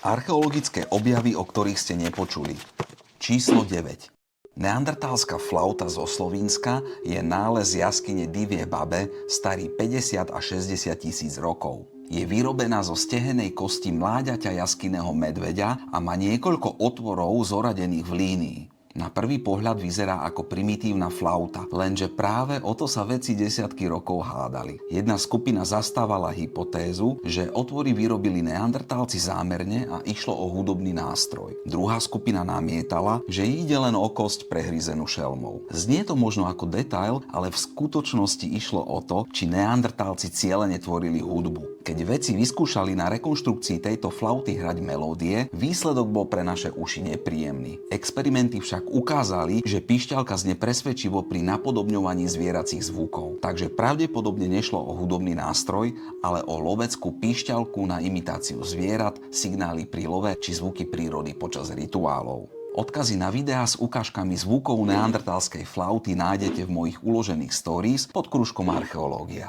Archeologické objavy, o ktorých ste nepočuli. Číslo 9. Neandertálska flauta zo Slovinska je nález jaskyne Divie Babe starý 50 až 60 tisíc rokov. Je vyrobená zo stehennej kosti mláďaťa jaskyného medveďa a má niekoľko otvorov zoradených v línii. Na prvý pohľad vyzerá ako primitívna flauta, lenže práve o to sa vedci desiatky rokov hádali. Jedna skupina zastávala hypotézu, že otvory vyrobili neandertálci zámerne a išlo o hudobný nástroj. Druhá skupina namietala, že ide len o kosť prehryzenú šelmou. Znie to možno ako detail, ale v skutočnosti išlo o to, či neandertálci cielene tvorili hudbu. Keď vedci vyskúšali na rekonštrukcii tejto flauty hrať melódie, výsledok bol pre naše uši nepríjemný. Experimenty však ukázali, že píšťalka znie presvedčivo pri napodobňovaní zvieracích zvukov. Takže pravdepodobne nešlo o hudobný nástroj, ale o loveckú píšťalku na imitáciu zvierat, signály pri love či zvuky prírody počas rituálov. Odkazy na videá s ukážkami zvukov neandertálskej flauty nájdete v mojich uložených stories pod krúžkom Archeológia.